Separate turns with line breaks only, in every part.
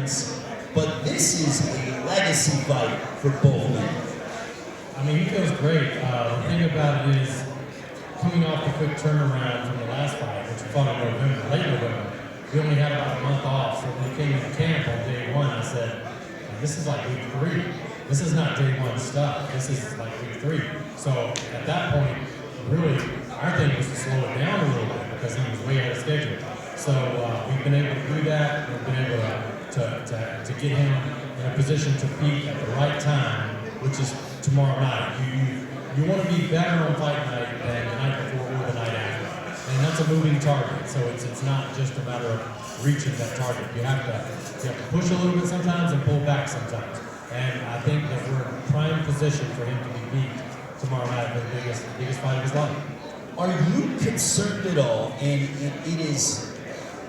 wins, but this is a legacy fight for both men.
I mean, he feels great. The thing about it is, coming off the quick turnaround from the last fight, which we fought in November, late November, we only had about a month off, so when we came into camp on day one, I said, this is like week 3. This is not day 1 stuff. This is like week 3. So at that point, really, our thing was to slow it down a little bit because he was way ahead of schedule. So we've been able to do that. We've been able to get him in a position to peak at the right time, which is tomorrow night. You want to be better on fight night than the night before or the night after. And that's a moving target, so it's not just a matter of reaching that target. You have to push a little bit sometimes and pull back sometimes. And I think that we're in prime position for him to be beat tomorrow night for the biggest fight of his life.
Are you concerned at all, and it is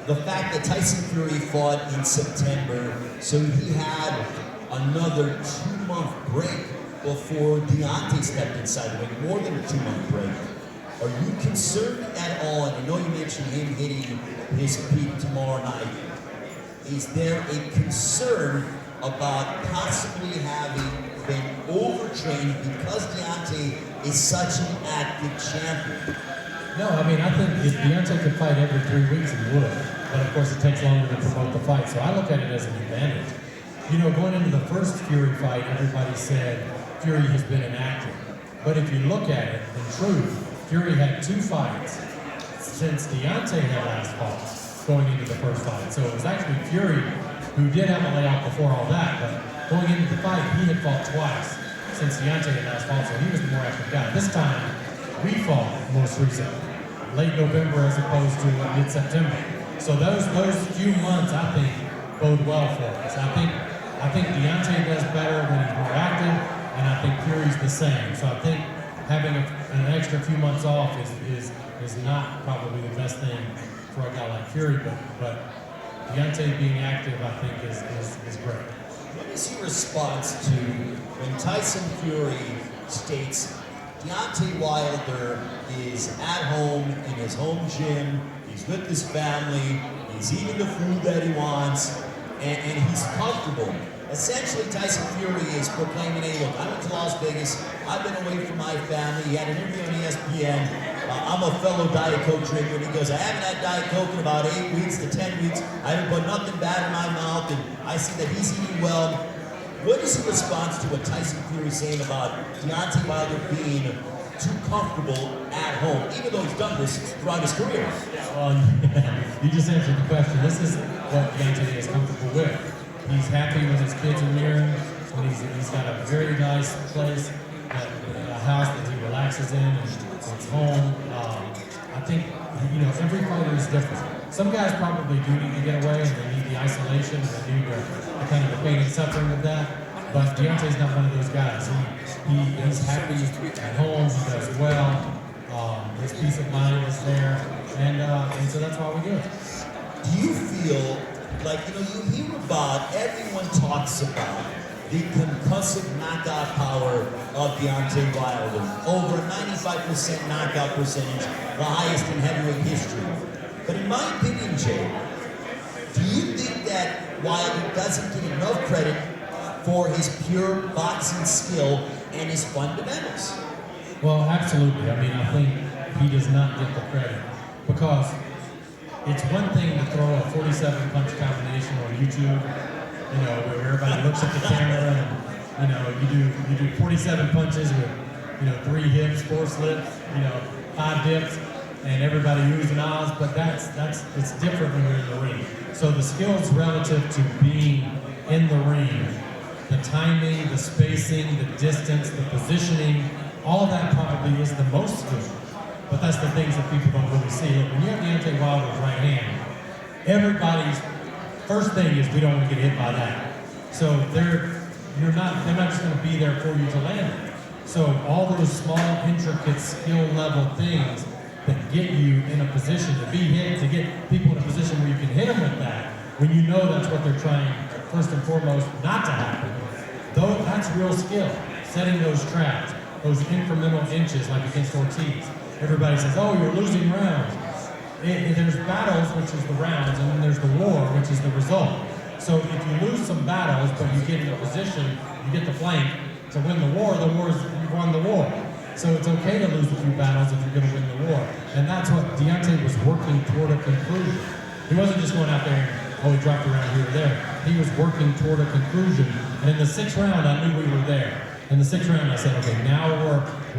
the fact that Tyson Fury fought in September, so he had another 2-month break before Deontay stepped inside the ring, more than a 2-month break. Are you concerned at all, and I know you mentioned him hitting his peak tomorrow night, is there a concern about possibly having been overtrained because Deontay is such an active champion?
No, I mean, I think if Deontay could fight every 3 weeks, he would. But of course, it takes longer to promote the fight, so I look at it as an advantage. You know, going into the first Fury fight, everybody said Fury has been inactive. But if you look at it, in truth, Fury had 2 fights since Deontay had last fought going into the first fight. So it was actually Fury who did have a layoff before all that, but going into the fight, he had fought twice since Deontay had last fought, so he was the more active guy. This time, we fought most recently, late November as opposed to mid-September. So those few months, I think, bode well for us. I think Deontay does better when he's more active, and I think Fury's the same. So I think having an extra few months off is not probably the best thing for a guy like Fury, but Deontay being active, I think, is great.
What is your response to when Tyson Fury states Deontay Wilder is at home in his home gym, he's with his family, he's eating the food that he wants, and he's comfortable? Essentially, Tyson Fury is proclaiming, hey, look, I went to Las Vegas, I've been away from my family. He had an interview on ESPN. I'm a fellow Diet Coke drinker, and he goes, I haven't had Diet Coke in about 8 weeks to 10 weeks. I haven't put nothing bad in my mouth, and I see that he's eating well. What is your response to what Tyson Fury is saying about Deontay Wilder being too comfortable at home, even though he's done this throughout his career?
You just answered the question. This is what Deontay is comfortable with. He's happy when his kids are near him, when he's got a very nice place, a house that he relaxes in, and it's home. I think, you know, every fighter is different. Some guys probably do need to get away, and they need the isolation, and they need the kind of the pain and suffering of that. But Deontay's not one of those guys. He's happy at home, he does well, his peace of mind is there, and so that's why we do it.
Do you feel like, you know, you hear about, everyone talks about the concussive knockout power of Deontay Wilder, over 95% knockout percentage, the highest in heavyweight history. But in my opinion, Jay, do you think that Wilder doesn't get enough credit for his pure boxing skill and his fundamentals?
Well, absolutely. I mean, I think he does not get the credit because it's one thing to throw a 47-punch combination on YouTube, you know, where everybody looks at the camera and, you know, you do 47 punches with, you know, 3 hips, 4 slips, you know, 5 dips, and everybody oohs and ahs, but it's different when you're in the ring. So the skills relative to being in the ring, the timing, the spacing, the distance, the positioning, all of that probably is the most skill. But that's the things that people don't really see. Look, when you have Deontay Wilder's right hand, everybody's first thing is we don't want to get hit by that. So they're not just going to be there for you to land it. So all those small, intricate, skill level things that get you in a position to be hit, to get people in a position where you can hit them with that, when you know that's what they're trying, first and foremost, not to happen. Though that's real skill, setting those traps, those incremental inches like against Ortiz. Everybody says, oh, you're losing rounds. There's battles, which is the rounds, and then there's the war, which is the result. So if you lose some battles, but you get in a position, you get the flank to win the war is you've won the war. So it's okay to lose a few battles if you're going to win the war. And that's what Deontay was working toward a conclusion. He wasn't just going out there and, he dropped around here or there. He was working toward a conclusion. And in the 6th round, I knew we were there. In the 6th round, I said, okay, now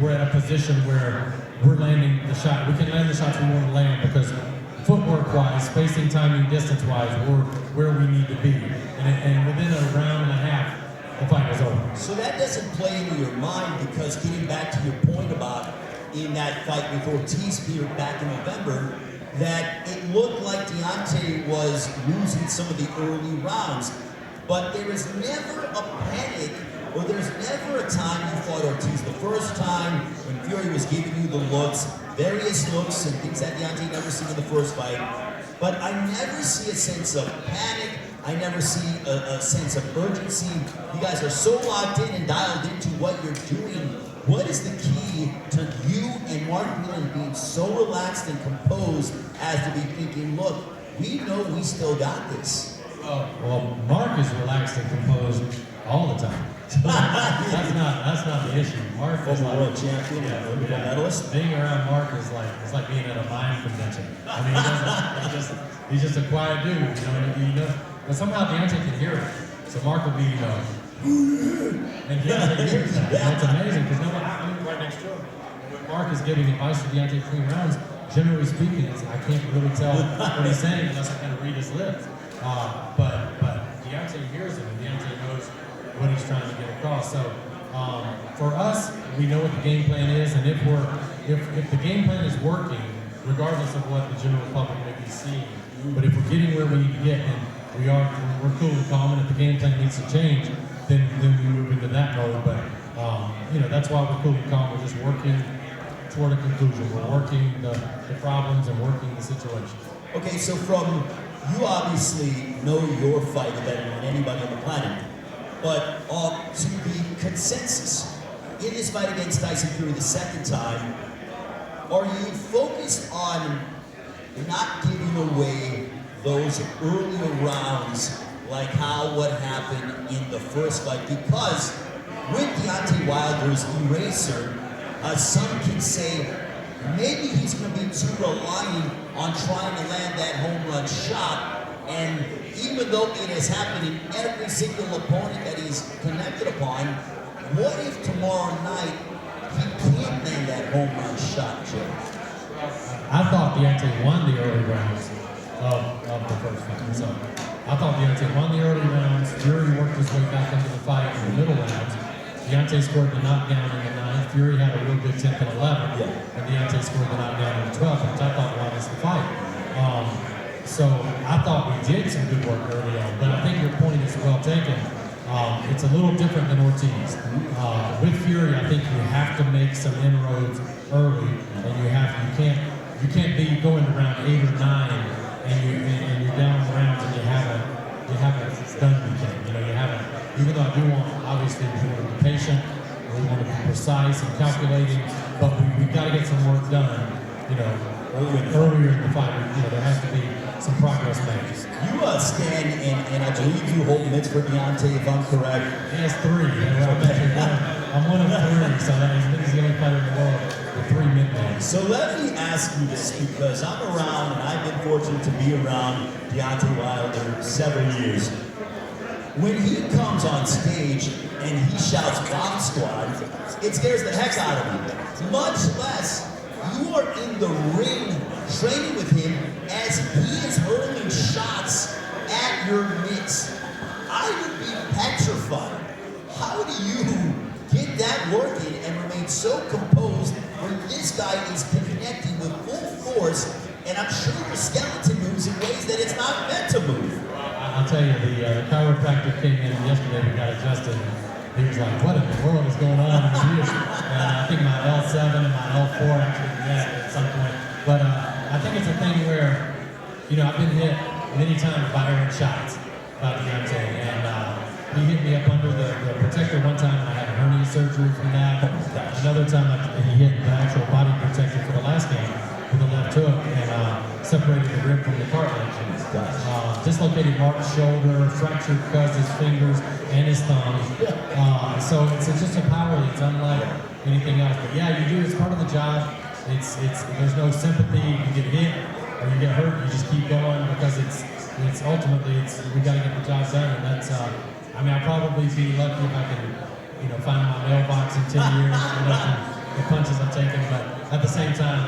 we're at a position where we're landing the shot. We can land the shots we want to land because footwork-wise, spacing, timing, distance-wise, we're where we need to be. And within a round and a half, the fight was over.
So that doesn't play into your mind because getting back to your point about in that fight with Ortiz here back in November, that it looked like Deontay was losing some of the early rounds. But there is never a panic, or there's never a time you fought Ortiz. The first time when Fury was giving you the looks, various looks and things that Deontay never seen in the first fight. But I never see a sense of panic. I never see a sense of urgency. You guys are so locked in and dialed into what you're doing. What is the key to you and Mark Whelan being so relaxed and composed as to be thinking, look, we know we still got this?
Well, Mark is relaxed and composed all the time. that's not the issue. Mark is like
world champion, Olympic medalist.
Being around Mark is like being at a mime convention. I mean, he's just a quiet dude, you know. But somehow Deontay can hear it. So Mark will be, and Deontay hears that. And it's amazing because I'm right next to him. And when Mark is giving advice to Deontay between rounds, generally speaking, I can't really tell what he's saying unless I kind of read his lips. But Deontay hears him, and Deontay knows what he's trying to get across. So for us, we know what the game plan is, and if the game plan is working, regardless of what the general public may be seeing, but if we're getting where we need to get, and we're cool and calm, and if the game plan needs to change, then we move into that mode. But that's why we're cool and calm. We're just working toward a conclusion. We're working the problems and working the situation.
Okay, so you obviously know your fight better than anybody on the planet, but to the consensus in this fight against Tyson Fury the second time, are you focused on not giving away those earlier rounds like what happened in the first fight? Because with Deontay Wilder's eraser, some can say maybe he's going to be too reliant on trying to land that home run shot. And even though it has happened in every single opponent that he's connected upon, what if tomorrow night he can't land that home run shot, Joe?
I thought Deontay won the early rounds of the first fight. So I thought Deontay won the early rounds. Fury worked his way back into the fight in the middle rounds. Deontay scored the knockdown in the 9th. Fury had a real good 10th and 11th. And Deontay scored the knockdown in the 12th, which I thought won us the fight. So I thought we did some good work early on, but I think your point is well taken. It's a little different than Ortiz. With Fury, I think you have to make some inroads early, and you can't be going to round 8 or 9, and you're down the rounds and you haven't done anything. You haven't. Even though I do want, obviously, we want to be patient, we want to be precise and calculating, but we've got to get some work done. Earlier in the fight, there has to be some progress made.
You stand, and I believe you hold mitts for Deontay, if I'm correct.
He has 3. I'm one of 3, so he's the only fighter in the world with 3 mid-bands.
So let me ask you this, because I'm around, and I've been fortunate to be around Deontay Wilder several years. When he comes on stage and he shouts "Bomb Squad," it scares the heck out of me. Much less you are in the ring training with him as he is hurling shots at your mitts. I would be petrified. How do you get that working and remain so composed when this guy is connecting with full force, and I'm sure your skeleton moves in ways that it's not meant to move?
I'll tell you, the chiropractor came in yesterday, we got adjusted, and he was like, what in the world is going on in here? And I think my L7 and my L4 actually met at some point. But I think it's a thing where, I've been hit many times by errant shots by Deontay, and he hit me up under the protector one time, and I had a hernia surgery from that. Another time, he hit the actual body protector for the last game with a left hook, and separated the rib from the cartilage. Dislocated Mark's shoulder, fractured Cuz's fingers and his thumb. So it's just a power that's unlike anything else. But yeah, you do. It's part of the job. There's no sympathy. You get hit or you get hurt, you just keep going because it's ultimately we got to get the job done. And that's I mean, I'll probably be lucky if I can find my mailbox in 10 years from the punches I'm taking. But at the same time,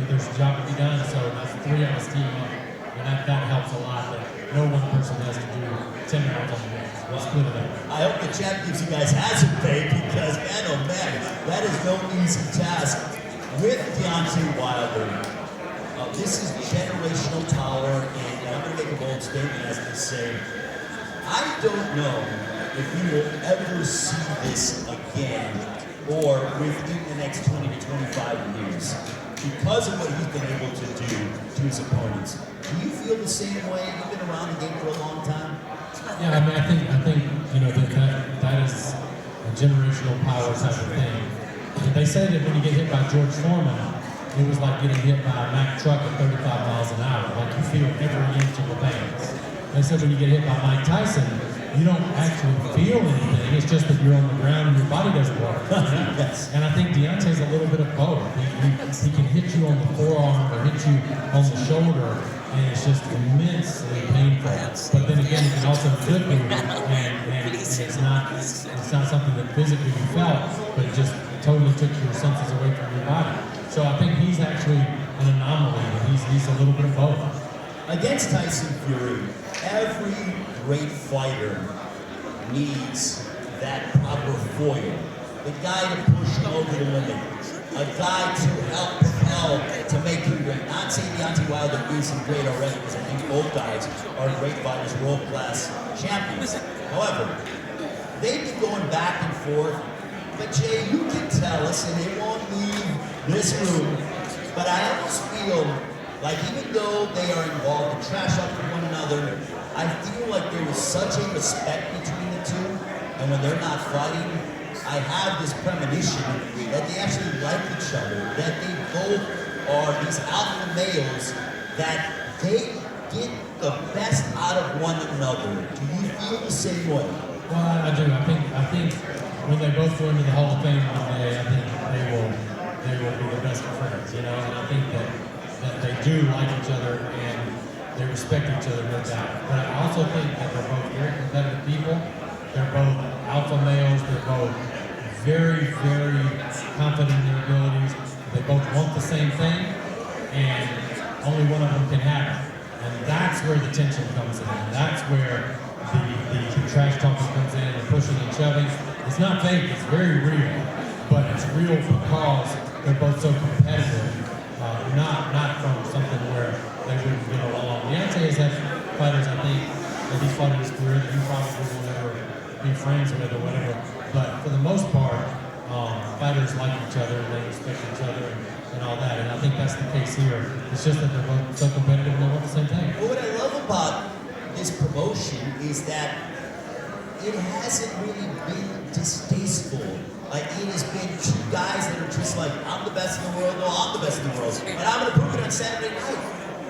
there's a job to be done. So that's 3 of us team up. And that helps a lot, that no one person has to do 10 rounds on the bench. We'll split it up.
I hope the champ gives you guys hazard pay because, man, oh man, that is no easy task. With Deontay Wilder, this is generational power, and I'm going to make a bold statement as to say, I don't know if we will ever see this again or within the next 20 to 25 years because of what he's been able to do to his opponents. Do you feel the same way? You've been around the game for a long time.
Yeah, I mean, I think that is a generational power type of thing. But they say that when you get hit by George Foreman, it was like getting hit by a Mack truck at 35 miles an hour. Like you feel every inch of the veins. They said when you get hit by Mike Tyson, you don't actually feel anything. It's just that you're on the ground and your body doesn't work.
Yes.
And I think Deontay's a little bit of both. He can hit you on the forearm or hit you on the shoulder, and it's just immensely painful. But then again, it can also flip you, and it's not something that physically you felt, but it just totally took your senses away from your body. So I think he's actually an anomaly. He's a little bit of both.
Against Tyson Fury, every great fighter needs that proper foil. The guy to push him over the limit. A guy to help propel to make him great. Not saying Deontay Wilder isn't great already, because I think both guys are great fighters, world-class champions. However, they've been going back and forth. But Jay, you can tell us, and it won't leave this room, but I almost feel like even though they are involved in trash up with one another, I feel like there is such a respect between the two, and when they're not fighting, I have this premonition that they actually like each other, that they both are these alpha males, that they get the best out of one another. Do you feel the same way?
Well, I do. I think when they both go into the Hall of Fame one day, I think they will be the best of friends, and I think that they do like each other and they respect each other, no doubt. But I also think that they're both very competitive people. They're both alpha males. They're both very, very confident in their abilities. They both want the same thing, and only one of them can have it. And that's where the tension comes in. And that's where the trash talking comes in, and pushing and shoving. It's not fake, it's very real. But it's real because they're both so competitive. Not from something where they wouldn't get along. Deontay has had fighters, I think, that he's fought in his career that you probably will never be friends with or whatever. But for the most part, fighters like each other and they respect each other and all that. And I think that's the case here. It's just that they're both so competitive and they want the same thing.
Well, what I love about this promotion is that it hasn't really been distasteful. Like, it has been two guys that are just like, I'm the best in the world, no, I'm the best in the world, and I'm going to prove it on Saturday night.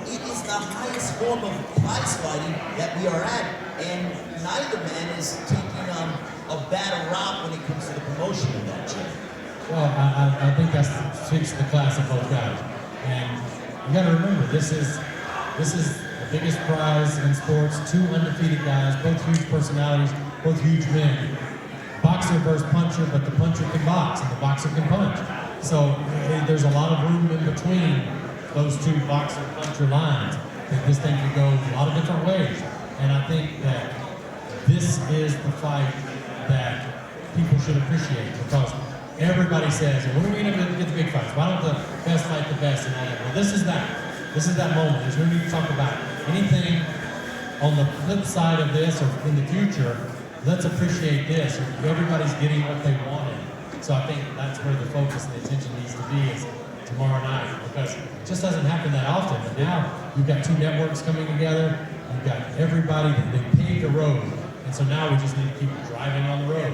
It is the highest form of prize fighting that we are at, and neither man is taking a bad rap when it comes to the promotion of that gym.
Well, I think that speaks to the class of both guys. And you got to remember, this is the biggest prize in sports. 2 undefeated guys, both huge personalities, both huge men. Boxer versus puncher, but the puncher can box and the boxer can punch. So there's a lot of room in between those two boxer-puncher lines. I think this thing could go a lot of different ways. And I think that this is the fight that people should appreciate, because everybody says, when are we going to get the big fights? Why don't the best fight the best and all that? Well, this is that. This is that moment. There's no need to talk about anything on the flip side of this or in the future. Let's appreciate this. Everybody's getting what they wanted. So I think that's where the focus and the attention needs to be, is tomorrow night, because it just doesn't happen that often. But now you've got 2 networks coming together. You've got everybody that they paved the road. And so now we just need to keep driving on the road.